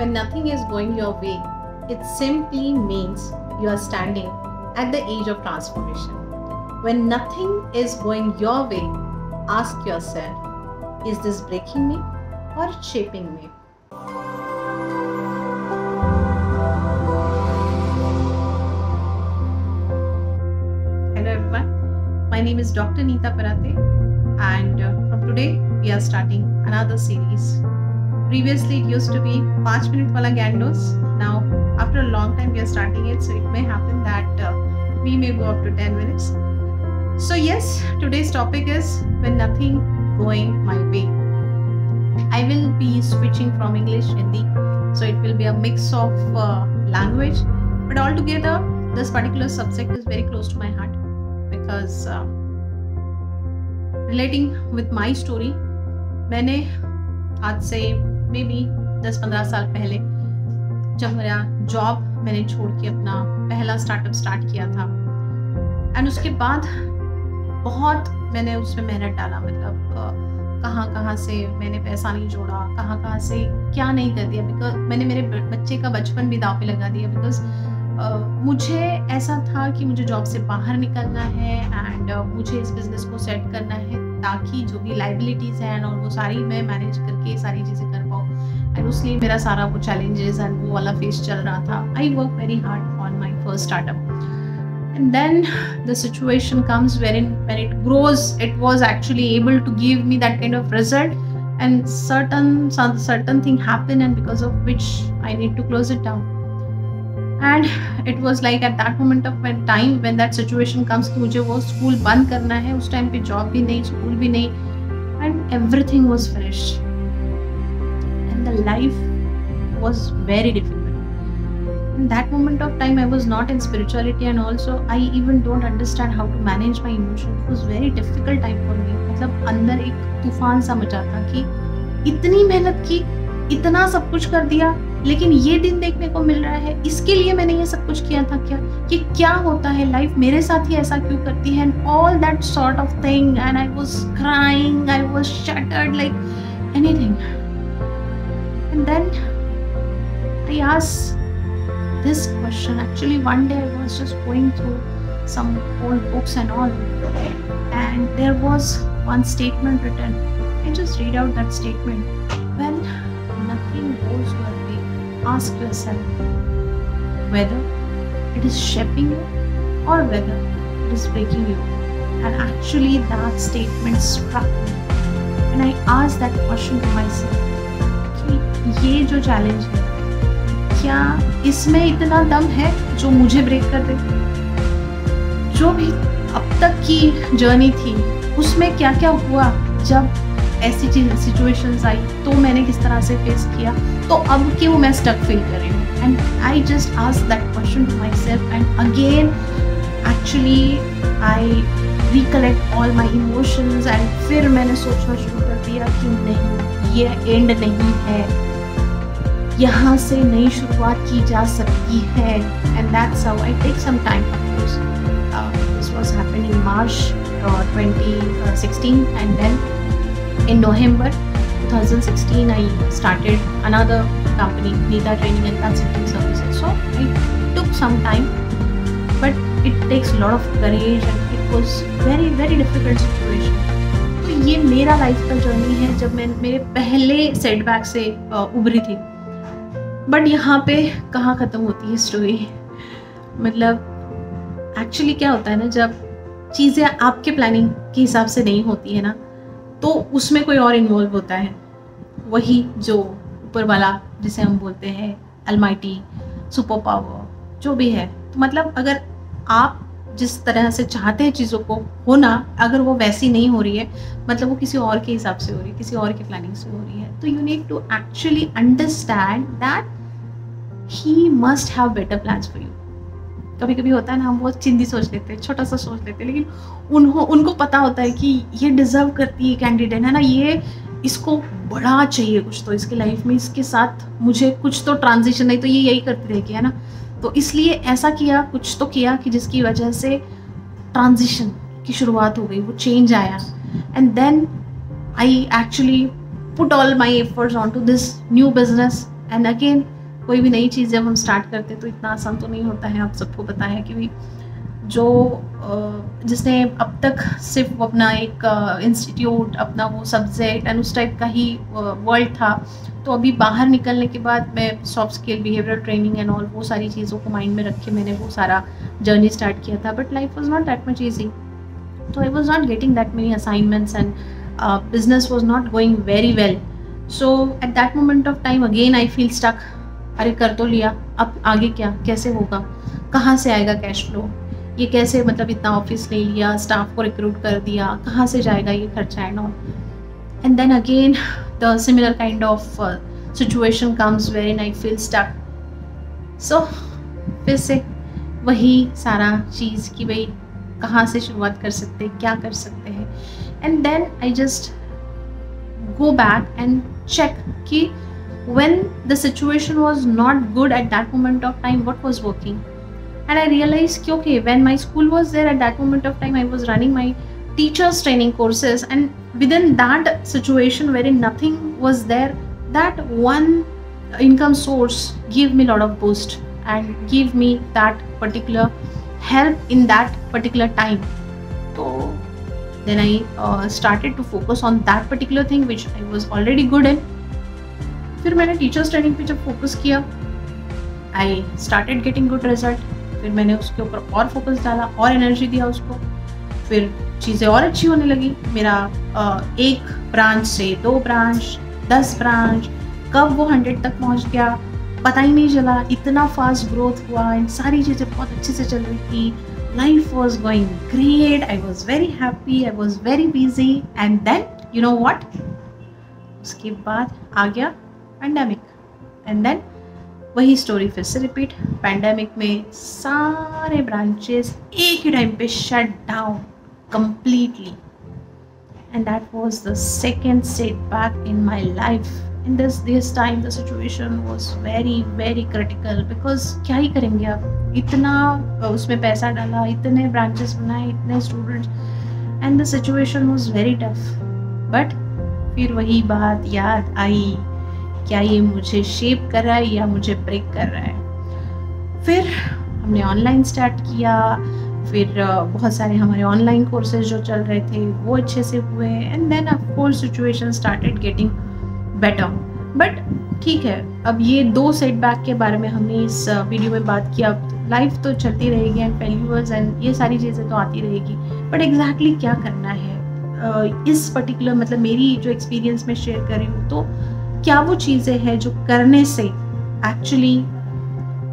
When nothing is going your way, it simply means you are standing at the age of transformation. When nothing is going your way, ask yourself, is this breaking me or shaping me? Hello everyone, my name is Dr. Neeta Parate, and from today we are starting another series. Previously it used to be 5 minute wala gandos. Now after a long time we are starting it, so it may happen that we may go up to 10 minutes. So yes, today's topic is when nothing going my way. I will be switching from English Hindi, so it will be a mix of language, but altogether this particular subject is very close to my heart because relating with my story, मैंने आज से may be 10-15 साल पहले जब मेरा job मैंने छोड़ के अपना पहला स्टार्टअप स्टार्ट किया था, एंड उसके बाद बहुत मैंने उसमें मेहनत डाला, मतलब कहाँ से मैंने पैसा नहीं जोड़ा, कहाँ से क्या नहीं कर दिया, बिकॉज मैंने मेरे बच्चे का बचपन भी दांव पे लगा दिया। बिकॉज मुझे ऐसा था कि मुझे जॉब से बाहर निकलना है एंड मुझे इस बिज़नेस को सेट करना है ताकि जो भी लाइबिलिटीज़ हैं और वो सारी मैं मैनेज करके सारी चीज़ें कर पाऊँ, एंड उसलिए मेरा सारा वो चैलेंजेस एंड वो वाला फेस चल रहा था। I work very hard on my first startup, and then the situation comes wherein when it grows, it was actually able to give me that kind of result, and certain thing happened, and because of which I need to close it down. And it was like at that moment of my time when that situation comes कि मुझे वो school बंद करना है, उस time पे job भी नहीं, स्कूल भी नहीं, and everything was finished, and the life was very difficult. In that moment of time I was not in spirituality, and also I even don't understand how to manage my emotion. It was very difficult time for me. मतलब अंदर एक तूफान सा मचा था कि इतनी मेहनत की, इतना सब कुछ कर दिया, लेकिन ये दिन देखने को मिल रहा है, इसके लिए मैंने ये सब कुछ किया था क्या, कि क्या होता है, लाइफ मेरे साथ ही ऐसा क्यों करती है, and all that sort of thing, and I was crying, I was shattered like anything, and then I asked this question. Actually one day I was just going through some old books and all, and there was one statement written. I just read out that statement. When nothing goes your way, ask yourself whether it is shaping you or whether it is breaking you. And actually that statement struck me, and I asked that question to myself कि ये जो challenge है, क्या इसमें इतना दम है जो मुझे ब्रेक कर दे? जो भी अब तक की जर्नी थी उसमें क्या क्या हुआ, जब ऐसी सिचुएशंस आई तो मैंने किस तरह से फेस किया, तो अब क्यों मैं स्टक फील कर रही हूँ? And I just asked that question to myself, and again actually I recollect all my emotions, and फिर मैंने सोचना शुरू कर दिया कि नहीं, ये एंड नहीं है, यहाँ से नई शुरुआत की जा सकती है, and that's how I take some time. This was happened in March 2016, and then in November 2016 I started another company, Neeta Training and Consulting Services. So I took some time, but it takes a lot of courage, and it was very very difficult situation. तो ये मेरा life का journey है जब मैं मेरे पहले setback से उभरी थी। बट यहाँ पे कहाँ ख़त्म होती है स्टोरी, मतलब एक्चुअली क्या होता है ना, जब चीज़ें आपके प्लानिंग के हिसाब से नहीं होती है ना, तो उसमें कोई और इन्वॉल्व होता है, वही जो ऊपर वाला जिसे हम बोलते हैं अलमाइटी, सुपर पावर, जो भी है। तो मतलब अगर आप जिस तरह से चाहते हैं चीज़ों को होना, अगर वो वैसी नहीं हो रही है, मतलब वो किसी और के हिसाब से हो रही है, किसी और के प्लानिंग से हो रही है, तो you need to actually understand that he must have better plans for you. कभी कभी होता है ना, हम बहुत चिंदी सोच लेते हैं, छोटा सा सोच लेते हैं, लेकिन उनको पता होता है कि ये डिज़र्व करती है कैंडिडेट, है ना, ये इसको बड़ा चाहिए कुछ तो इसके लाइफ में, इसके साथ मुझे कुछ तो ट्रांजिशन, नहीं तो ये यही करती रहेगी, है ना। तो इसलिए ऐसा किया, कुछ तो किया कि जिसकी वजह से ट्रांजिशन की शुरुआत हो गई, वो चेंज आया, and then I actually put all my efforts on to this new business, and again कोई भी नई चीज़ जब हम स्टार्ट करते हैं तो इतना आसान तो नहीं होता है। आप सबको पता है कि भाई जो जिसने अब तक सिर्फ वो अपना एक इंस्टीट्यूट, अपना वो सब्जेक्ट एंड उस टाइप का ही वर्ल्ड था, तो अभी बाहर निकलने के बाद मैं soft skill, behavioural training and all वो सारी चीज़ों को माइंड में रख के मैंने वो सारा जर्नी स्टार्ट किया था। But life was not that much easy, तो I was not getting that many assignments and business was not going very well. So at that moment of time again I feel stuck. अरे कर तो लिया, अब आगे क्या, कैसे होगा, कहाँ से आएगा कैश फ्लो, ये कैसे, मतलब इतना ऑफिस ले लिया, स्टाफ को रिक्रूट कर दिया, कहाँ से जाएगा ये खर्चा and all. And then again the similar kind of situation comes where I feel stuck. So फिर से वही सारा चीज़ कि भाई कहाँ से शुरुआत कर सकते हैं, क्या कर सकते हैं। And then I just go back and check ki when the situation was not good at that moment of time, what was working. And I realized ki okay, when my school was there at that moment of time, I was running my teachers training courses, and within that situation wherein nothing was there, that one income source gave me a lot of boost and gave me that particular help in that particular time. So then I started to focus on that particular thing which I was already good in. फिर मैंने teachers training पे जब focus किया, I started getting good result. फिर मैंने उसके ऊपर और फोकस डाला और एनर्जी दिया उसको, फिर चीज़ें और अच्छी होने लगी। मेरा एक ब्रांच से 2 ब्रांच, 10 ब्रांच, कब वो 100 तक पहुंच गया पता ही नहीं चला। इतना फास्ट ग्रोथ हुआ एंड सारी चीज़ें बहुत अच्छे से चल रही थी। Life was going great. I was very happy. I was very busy. And then, you know what? उसके बाद आ गया पैंडेमिक. And then वही स्टोरी फिर से रिपीट। पैंडेमिक में सारे ब्रांचेस एक ही टाइम पे shut down completely. And that was the second setback in my life. In this time the situation was very very critical because क्या ही करेंगे आप, इतना उसमें पैसा डाला, इतने ब्रांचेस बनाए, इतने students, and the situation was very tough. But फिर वही बात याद आई, क्या ये मुझे शेप कर रहा है या मुझे ब्रेक कर रहा है। फिर हमने ऑनलाइन स्टार्ट किया, फिर बहुत सारे हमारे ऑनलाइन कोर्सेज जो चल रहे थे वो अच्छे से हुए, and then of course situation started getting better. But ठीक है, अब ये 2 सेटबैक के बारे में हमने इस वीडियो में बात किया। लाइफ तो चलती रहेगी एंड फेल्यूर्स एंड ये सारी चीज़ें तो आती रहेगी, बट एग्जैक्टली क्या करना है इस पर्टिकुलर, मतलब मेरी जो एक्सपीरियंस में शेयर कर रही हूँ, तो क्या वो चीज़ें हैं जो करने से एक्चुअली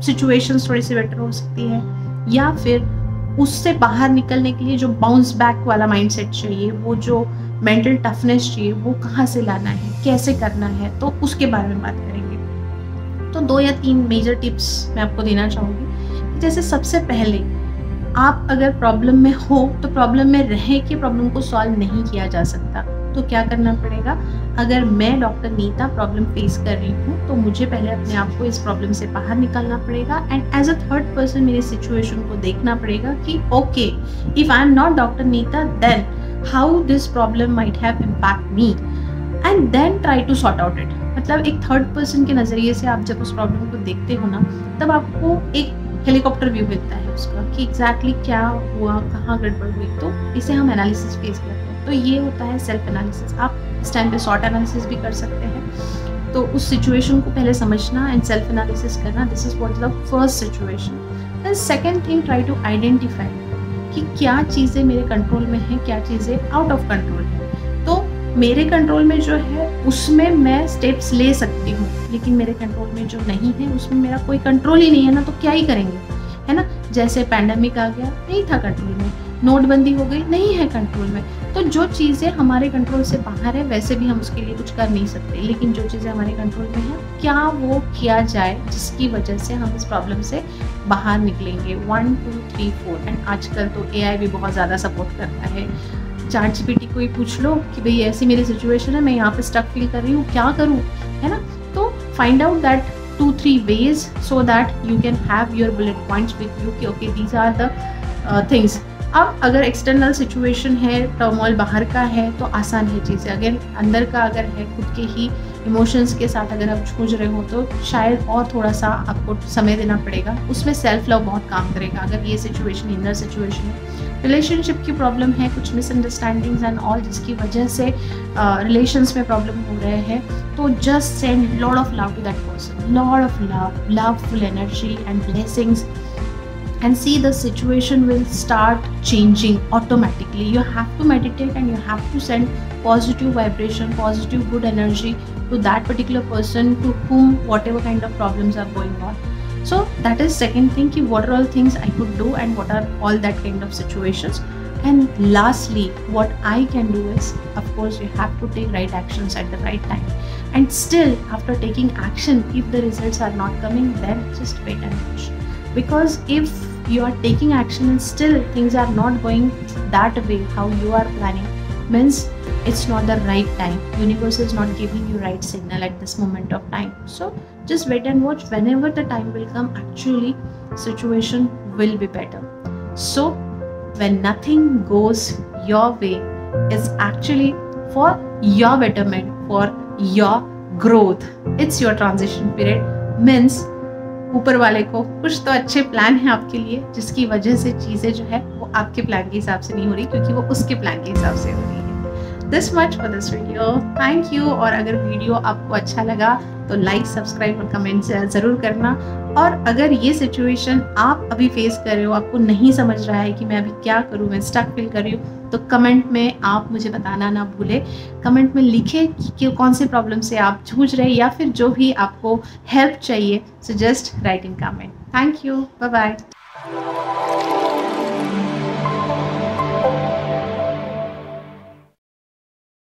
सिचुएशंस थोड़ी सी बेटर हो सकती है, या फिर उससे बाहर निकलने के लिए जो बाउंस बैक वाला माइंडसेट चाहिए, वो जो मेंटल टफनेस चाहिए, वो कहाँ से लाना है, कैसे करना है, तो उसके बारे में बात करेंगे। तो 2 या 3 मेजर टिप्स मैं आपको देना चाहूँगी। जैसे सबसे पहले, आप अगर प्रॉब्लम में हो तो प्रॉब्लम में रह के प्रॉब्लम को सॉल्व नहीं किया जा सकता। तो क्या करना पड़ेगा, अगर मैं डॉक्टर नीता प्रॉब्लम फेस कर रही हूँ तो मुझे पहले अपने आप को इस प्रॉब्लम से बाहर निकालना पड़ेगा, and as a third person मेरी सिचुएशन को देखना पड़ेगा कि okay, if I am not doctor Neeta then how this problem might have impact me, and then try to sort out it. मतलब एक थर्ड पर्सन के नज़रिए से आप जब उस प्रॉब्लम को देखते हो ना, तब आपको एक हेलीकॉप्टर व्यू मिलता है उसका कि एग्जैक्टली क्या हुआ, कहाँ गड़बड़ हुई। तो इसे हम एनालिसिस फेस करते हैं। तो ये होता है सेल्फ एनालिसिस। आप इस टाइम पे शॉर्ट एनालिसिस भी कर सकते हैं। तो उस सिचुएशन को पहले समझना एंड सेल्फ एनालिसिस करना, this is what the first situation. Then second thing, try to identify कि क्या चीज़ें मेरे कंट्रोल में हैं, क्या चीज़ें आउट ऑफ कंट्रोल है। तो मेरे कंट्रोल में जो है उसमें मैं स्टेप्स ले सकती हूँ, लेकिन मेरे कंट्रोल में जो नहीं है उसमें मेरा कोई कंट्रोल ही नहीं है ना, तो क्या ही करेंगे, है ना। जैसे पैंडेमिक आ गया, नहीं था कंट्रोल में, नोटबंदी हो गई, नहीं है कंट्रोल में। तो जो चीज़ें हमारे कंट्रोल से बाहर है वैसे भी हम उसके लिए कुछ कर नहीं सकते, लेकिन जो चीज़ें हमारे कंट्रोल में है, क्या वो किया जाए जिसकी वजह से हम इस प्रॉब्लम से बाहर निकलेंगे। 1 2 3 4। एंड आजकल तो AI भी बहुत ज़्यादा सपोर्ट करता है। ChatGPT को ही पूछ लो कि भाई ऐसी मेरी सिचुएशन है, मैं यहाँ पे स्टक फील कर रही हूँ, क्या करूँ, है ना। तो find out that 2-3 ways so that you can have your bullet points with you कि okay these are the things। अब अगर एक्सटर्नल सिचुएशन है, टर्मोइल बाहर का है, तो आसान है चीज़ें। अगर अंदर का अगर है, खुद के ही इमोशंस के साथ अगर आप जूझ रहे हो तो शायद और थोड़ा सा आपको समय देना पड़ेगा। उसमें सेल्फ लव बहुत काम करेगा। अगर ये सिचुएशन इनर सिचुएशन है, रिलेशनशिप की प्रॉब्लम है, कुछ मिसअंडरस्टैंडिंग्स एंड ऑल जिसकी वजह से रिलेशंस में प्रॉब्लम हो रहे हैं, तो just send lot of love to that person, lot of love, loveful energy and blessings, and see the situation will start changing automatically. You have to meditate and you have to send positive vibration, positive good energy to that particular person to whom whatever kind of problems are going on. So that is second thing, ki what are all things I could do and what are all that kind of situations. And lastly, what I can do is, of course, you have to take right actions at the right time. And still, after taking action, if the results are not coming, then just wait and watch. Because if you are taking action and still things are not going that way how you are planning, means it's not the right time. Universe is not giving you right signal at this moment of time. So just wait and watch. Whenever the time will come, actually situation will be better. So when nothing goes your way, is actually for your betterment, for your growth. It's your transition period, means ऊपर वाले को कुछ तो अच्छे plan है आपके लिए, जिसकी वजह से चीज़ें जो है वो आपके प्लान के हिसाब से नहीं हो रही, क्योंकि वो उसके प्लान के हिसाब से हो रही है। This much for this video, thank you. और अगर वीडियो आपको अच्छा लगा तो लाइक, सब्सक्राइब और कमेंट ज़रूर करना। और अगर ये सिचुएशन आप अभी फेस कर रहे हो, आपको नहीं समझ रहा है कि मैं अभी क्या करूँ, मैं स्टक फील कर रही हूँ, तो कमेंट में आप मुझे बताना ना भूलें। कमेंट में लिखें कि कौन से प्रॉब्लम से आप जूझ रहे हैं या फिर जो भी आपको हेल्प चाहिए। So just write in comment. Thank you, bye bye.